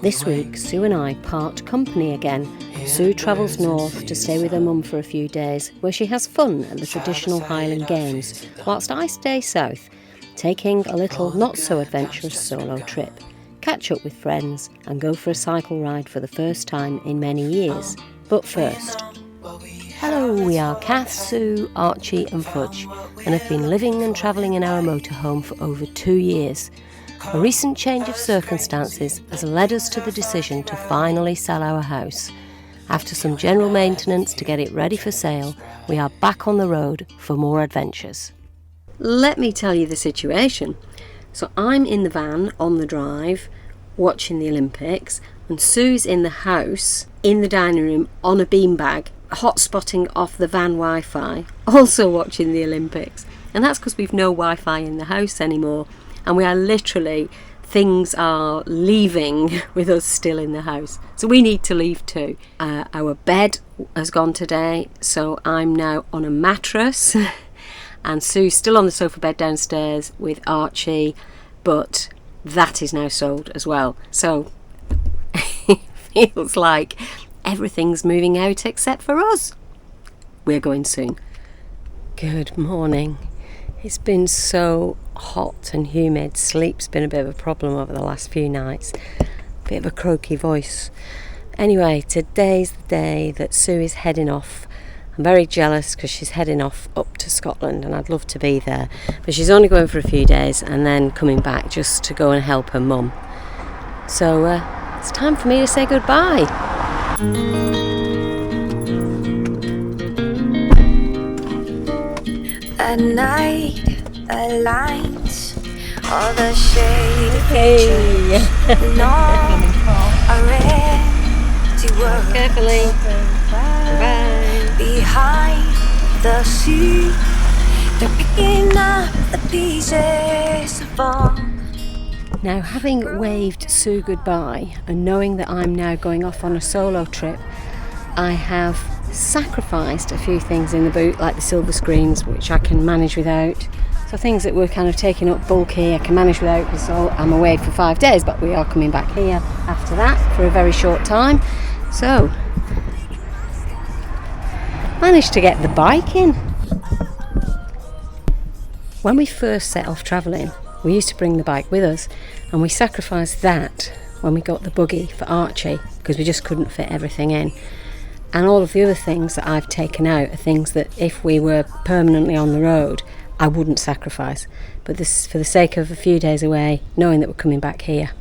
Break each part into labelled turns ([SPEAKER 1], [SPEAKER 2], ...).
[SPEAKER 1] This week, Sue and I part company again. Sue travels north to stay with her mum for a few days, where she has fun at the traditional Highland Games, whilst I stay south, taking a little not-so-adventurous solo trip, catch up with friends and go for a cycle ride for the first time in many years. But first, hello, we are Kath, Sue, Archie and Fudge, and have been living and travelling in our motorhome for over 2 years. A recent change of circumstances has led us to the decision to finally sell our house. After some general maintenance to get it ready for sale, we are back on the road for more adventures. Let me tell you the situation. So I'm in the van on the drive, watching the Olympics, and Sue's in the house, in the dining room, on a beanbag, hotspotting off the van Wi-Fi, also watching the Olympics. And that's because we've no Wi-Fi in the house anymore. And we are literally, things are leaving with us still in the house. So we need to leave too. Our bed has gone today, so I'm now on a mattress. And Sue's still on the sofa bed downstairs with Archie, but that is now sold as well. So it feels like everything's moving out except for us. We're going soon. Good morning. It's been so hot and humid. Sleep's been a bit of a problem over the last few nights. Bit of a croaky voice. Anyway, today's the day that Sue is heading off. I'm very jealous because she's heading off up to Scotland and I'd love to be there. But she's only going for a few days and then coming back just to go and help her mum. So it's time for me to say goodbye.
[SPEAKER 2] At night, the lights, all the shady pictures, and all are red to work.
[SPEAKER 1] Carefully. Bye.
[SPEAKER 2] Behind the sea, they're picking up the pieces of all.
[SPEAKER 1] Now, having waved Sue goodbye and knowing that I'm now going off on a solo trip, I have sacrificed a few things in the boot, like the silver screens, which I can manage without. So things that were kind of taking up bulky I can manage without because I'm away for 5 days, but we are coming back here after that for a very short time. So managed to get the bike in. When we first set off travelling, we used to bring the bike with us, and we sacrificed that when we got the buggy for Archie because we just couldn't fit everything in. And all of the other things that I've taken out are things that if we were permanently on the road, I wouldn't sacrifice. But this, for the sake of a few days away, knowing that we're coming back here,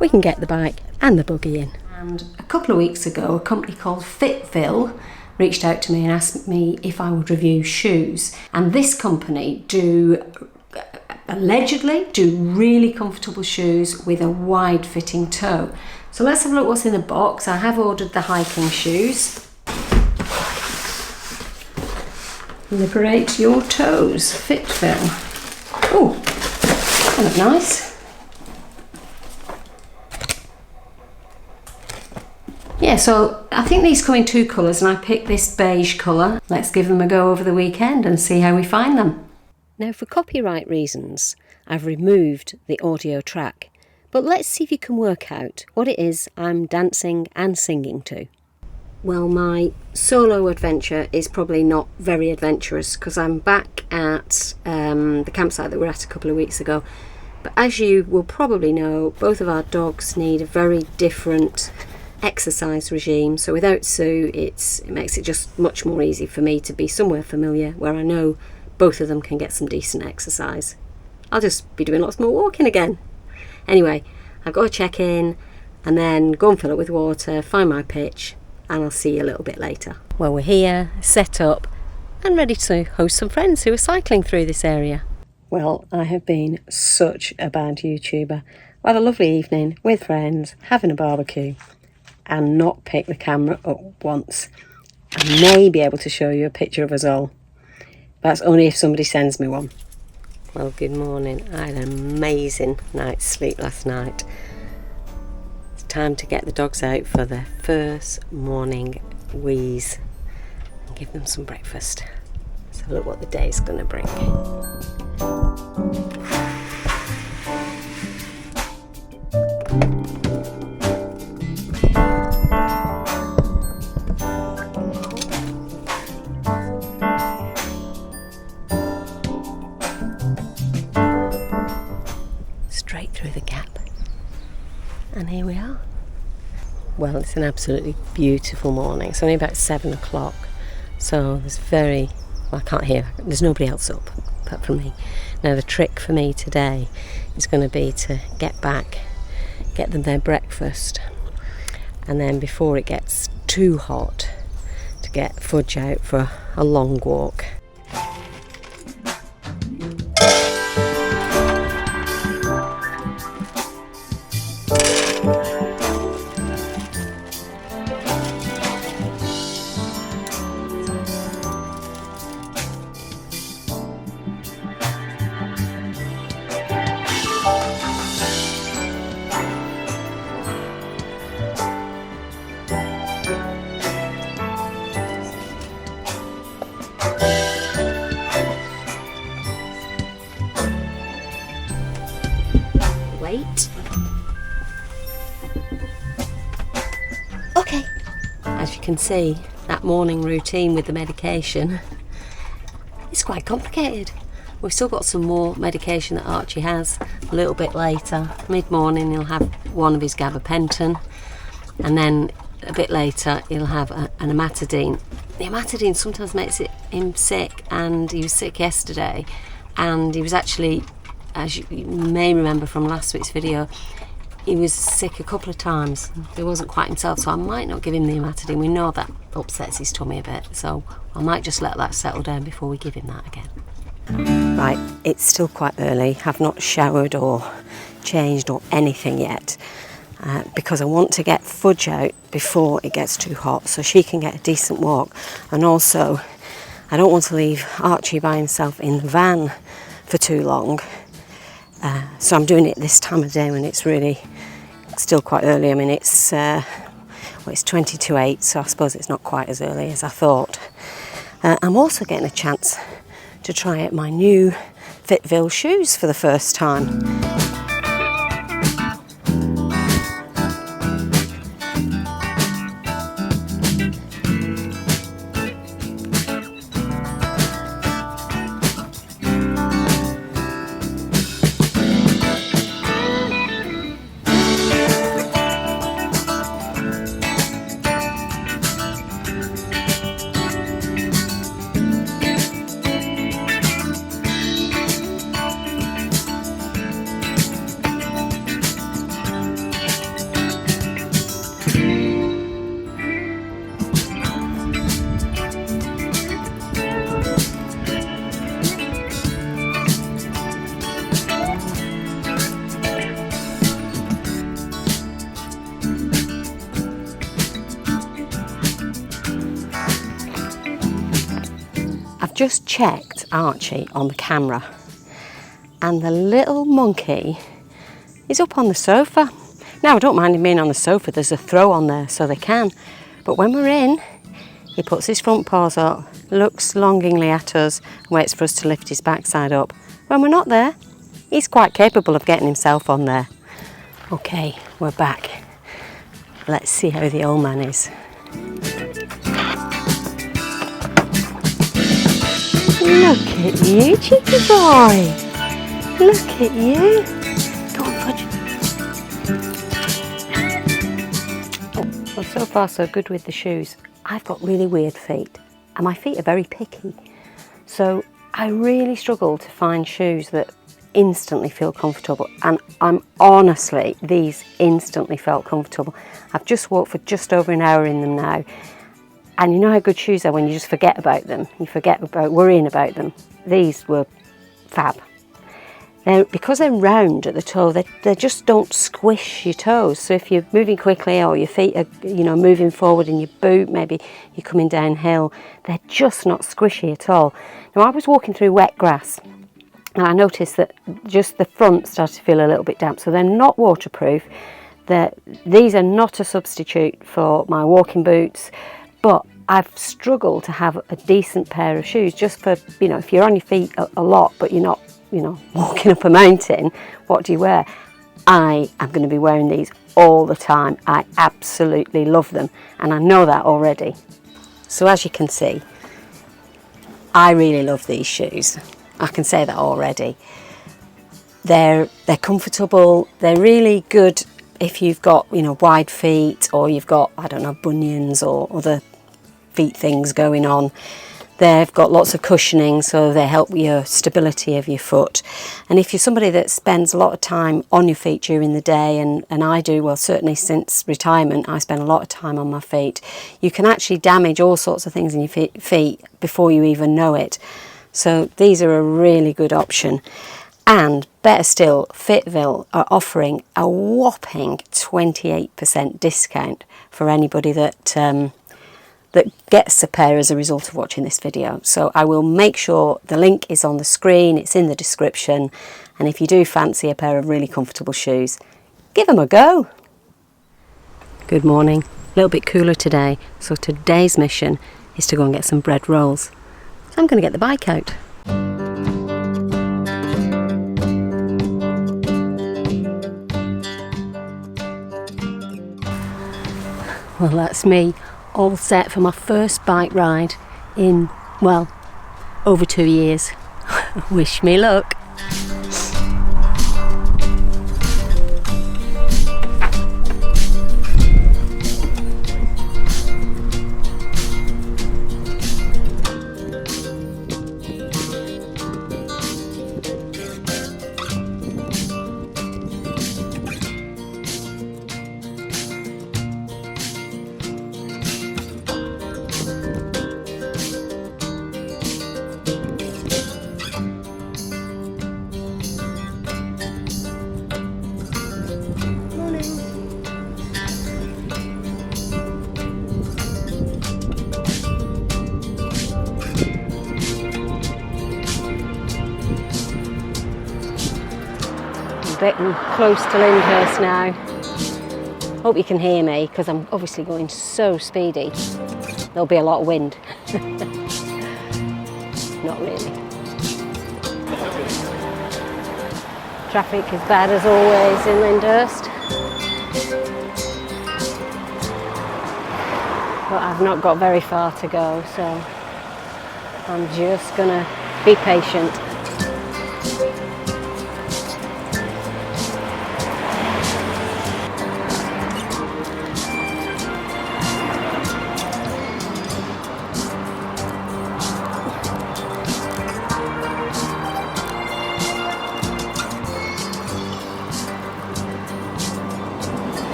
[SPEAKER 1] we can get the bike and the buggy in. And a couple of weeks ago, a company called Fitvil reached out to me and asked me if I would review shoes. And this company allegedly do really comfortable shoes with a wide fitting toe. So let's have a look what's in the box. I have ordered the hiking shoes. Liberate your toes, Fitvil. Oh, they look nice. Yeah, so I think these come in 2 colours and I picked this beige colour. Let's give them a go over the weekend and see how we find them. Now, for copyright reasons, I've removed the audio track. But let's see if you can work out what it is I'm dancing and singing to. Well, my solo adventure is probably not very adventurous because I'm back at the campsite that we were at a couple of weeks ago. But as you will probably know, both of our dogs need a very different exercise regime. So without Sue, it makes it just much more easy for me to be somewhere familiar where I know both of them can get some decent exercise. I'll just be doing lots more walking again. Anyway, I've got to check in and then go and fill it with water, find my pitch, and I'll see you a little bit later. Well, we're here, set up, and ready to host some friends who are cycling through this area. Well, I have been such a bad YouTuber. I had a lovely evening with friends, having a barbecue, and not pick the camera up once. I may be able to show you a picture of us all. That's only if somebody sends me one. Well, good morning. I had an amazing night's sleep last night. It's time to get the dogs out for their first morning wheeze and give them some breakfast. Let's have a look what the day's going to bring. And here we are. Well, it's an absolutely beautiful morning. It's only about 7 o'clock, so I can't hear, there's nobody else up apart from me. Now the trick for me today is going to be to get back, get them their breakfast, and then before it gets too hot, to get Fudge out for a long walk. Okay. As you can see, that morning routine with the medication is quite complicated. We've still got some more medication that Archie has a little bit later. Mid-morning he'll have one of his gabapentin, and then a bit later he'll have an amantadine. The amantadine sometimes makes him sick, and he was sick yesterday, and he was actually, as you may remember from last week's video, he was sick a couple of times. He wasn't quite himself, so I might not give him the amantadine. We know that upsets his tummy a bit, so I might just let that settle down before we give him that again. Right, it's still quite early. I've not showered or changed or anything yet because I want to get Fudge out before it gets too hot so she can get a decent walk, and also I don't want to leave Archie by himself in the van for too long. So I'm doing it this time of day when it's really still quite early. I mean, it's 20 to 8, so I suppose it's not quite as early as I thought. I'm also getting a chance to try out my new Fitvil shoes for the first time. Just checked Archie on the camera, and the little monkey is up on the sofa. Now I don't mind him being on the sofa, there's a throw on there so they can, but when we're in, he puts his front paws up, looks longingly at us and waits for us to lift his backside up. When we're not there, he's quite capable of getting himself on there. Okay, we're back. Let's see how the old man is. Look at you, cheeky boy. Look at you. Go on, Fudge. Oh, well, so far so good with the shoes. I've got really weird feet, and my feet are very picky. So I really struggle to find shoes that instantly feel comfortable, and these instantly felt comfortable. I've just walked for just over an hour in them now. And you know how good shoes are when you just forget about them. You forget about worrying about them. These were fab. Because they're round at the toe, they just don't squish your toes. So if you're moving quickly or your feet are moving forward in your boot, maybe you're coming downhill, they're just not squishy at all. Now I was walking through wet grass and I noticed that just the front started to feel a little bit damp. So they're not waterproof. These are not a substitute for my walking boots. But I've struggled to have a decent pair of shoes just for, if you're on your feet a lot, but you're not, walking up a mountain, what do you wear? I am going to be wearing these all the time. I absolutely love them, and I know that already. So as you can see, I really love these shoes. I can say that already. They're comfortable, they're really good if you've got, you know, wide feet, or you've got, I don't know, bunions or other feet things going on. They've got lots of cushioning, so they help with your stability of your foot. And if you're somebody that spends a lot of time on your feet during the day, and I do, well, certainly since retirement, I spend a lot of time on my feet, you can actually damage all sorts of things in your feet before you even know it. So these are a really good option. And better still, Fitvil are offering a whopping 28% discount for anybody that gets a pair as a result of watching this video. So I will make sure the link is on the screen, it's in the description, and if you do fancy a pair of really comfortable shoes, give them a go. Good morning. A little bit cooler today, so today's mission is to go and get some bread rolls. So I'm going to get the bike out. Well, that's me, all set for my first bike ride in, well, over 2 years. Wish me luck. Getting close to Lyndhurst now. Hope you can hear me because I'm obviously going so speedy. There'll be a lot of wind. Not really. Traffic is bad as always in Lyndhurst. But I've not got very far to go, so I'm just gonna be patient.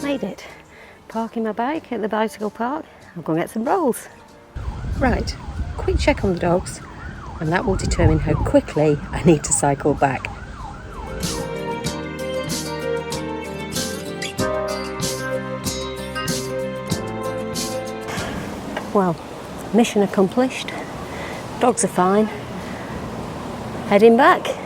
[SPEAKER 1] Made it. Parking my bike at the bicycle park. I'll go and get some rolls. Right, quick check on the dogs, and that will determine how quickly I need to cycle back. Well, mission accomplished. Dogs are fine. Heading back.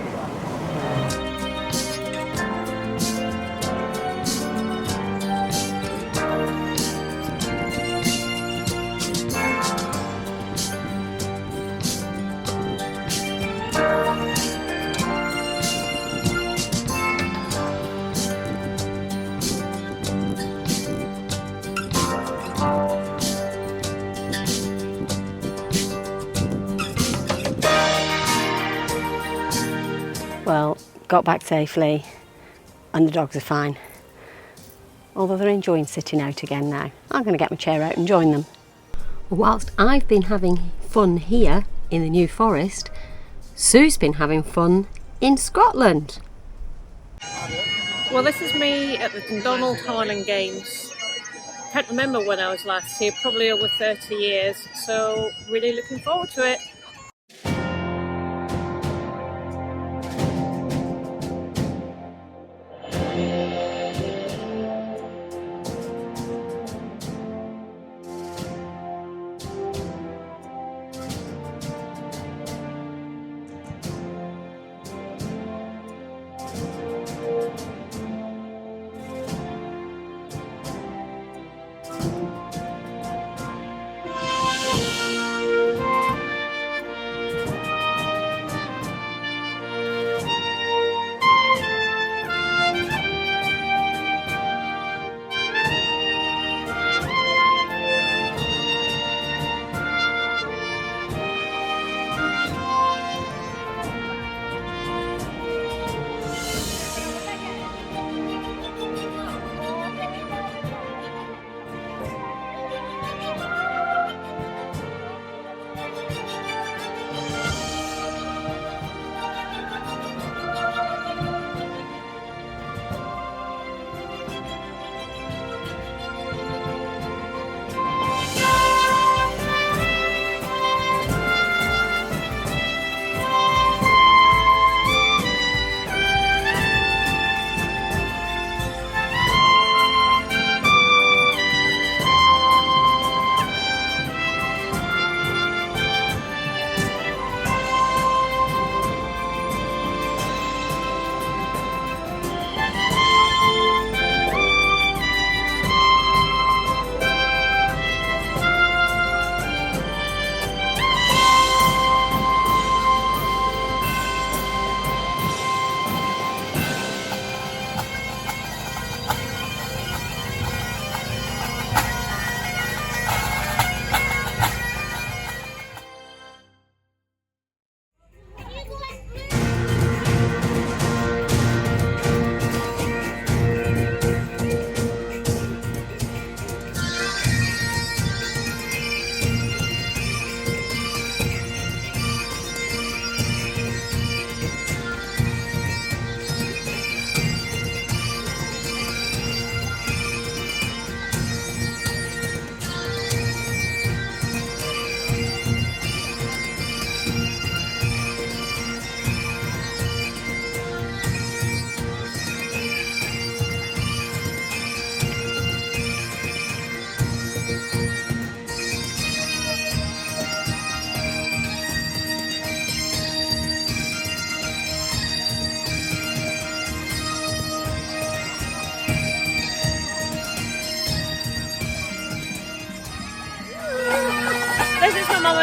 [SPEAKER 1] Well, got back safely and the dogs are fine. Although they're enjoying sitting out again now. I'm going to get my chair out and join them. Whilst I've been having fun here in the New Forest, Sue's been having fun in Scotland.
[SPEAKER 3] Well, this is me at the Dundonald Highland Games. Can't remember when I was last here, probably over 30 years, so really looking forward to it.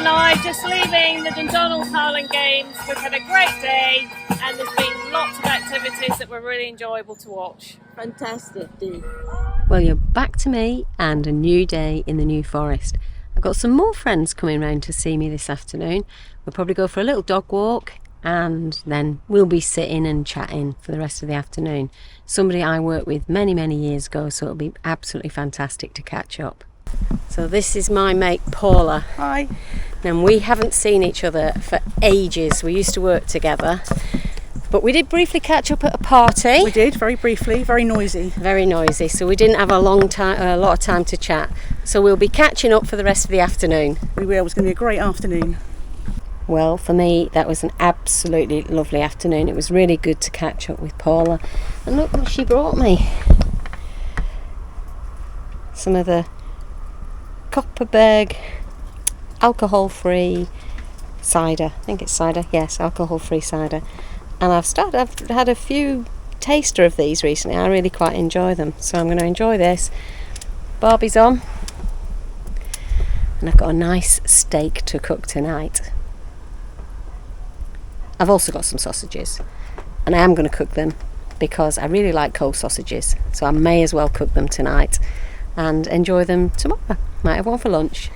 [SPEAKER 3] and I just leaving the Dundonald Highland Games. We've had a great day and there's been lots of activities that were really enjoyable to watch.
[SPEAKER 4] Fantastic day.
[SPEAKER 1] Well, you're back to me and a new day in the New Forest. I've got some more friends coming round to see me this afternoon. We'll probably go for a little dog walk and then we'll be sitting and chatting for the rest of the afternoon. Somebody I worked with many, many years ago, so it'll be absolutely fantastic to catch up. So this is my mate Paula.
[SPEAKER 5] Hi.
[SPEAKER 1] And we haven't seen each other for ages. We used to work together. But we did briefly catch up at a party.
[SPEAKER 5] We did, very briefly, very noisy.
[SPEAKER 1] Very noisy, so we didn't have a lot of time to chat. So we'll be catching up for the rest of the afternoon.
[SPEAKER 5] We will, it was going to be a great afternoon.
[SPEAKER 1] Well, for me, that was an absolutely lovely afternoon. It was really good to catch up with Paula. And look what she brought me. Some of the Copperberg alcohol-free cider. I think it's cider. Yes, alcohol-free cider. And I've had a few taster of these recently. I really quite enjoy them. So I'm going to enjoy this. Barbie's on. And I've got a nice steak to cook tonight. I've also got some sausages. And I am going to cook them because I really like cold sausages. So I may as well cook them tonight and enjoy them tomorrow. Might have one for lunch.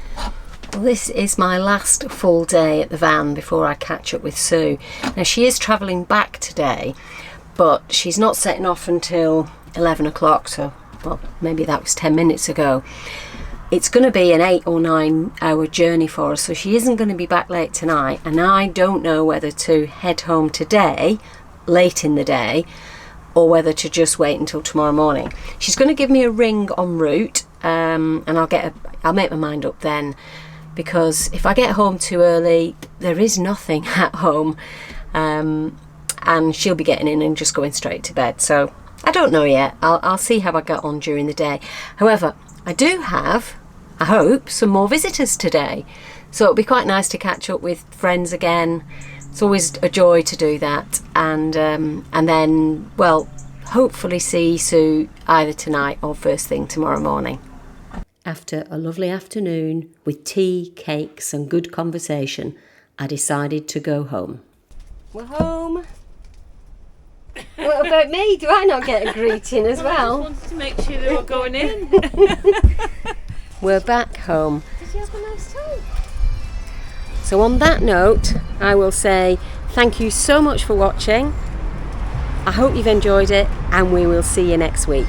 [SPEAKER 1] Well, this is my last full day at the van before I catch up with Sue. Now, she is travelling back today, but she's not setting off until 11 o'clock, so, well, maybe that was 10 minutes ago. It's going to be an 8 or 9 hour journey for us, so she isn't going to be back late tonight, and I don't know whether to head home today, late in the day, or whether to just wait until tomorrow morning. She's going to give me a ring en route, and I'll make my mind up then. Because if I get home too early, there is nothing at home, and she'll be getting in and just going straight to bed. So I don't know yet. I'll see how I get on during the day. However, I do have, I hope, some more visitors today. So it'll be quite nice to catch up with friends again. It's always a joy to do that. And then, well, hopefully see Sue either tonight or first thing tomorrow morning. After a lovely afternoon with tea, cakes and good conversation, I decided to go home. We're home. What about me? Do I not get a greeting as well?
[SPEAKER 3] I just wanted to make sure they were going in.
[SPEAKER 1] We're back home.
[SPEAKER 3] Did you have a nice time?
[SPEAKER 1] So on that note, I will say thank you so much for watching. I hope you've enjoyed it and we will see you next week.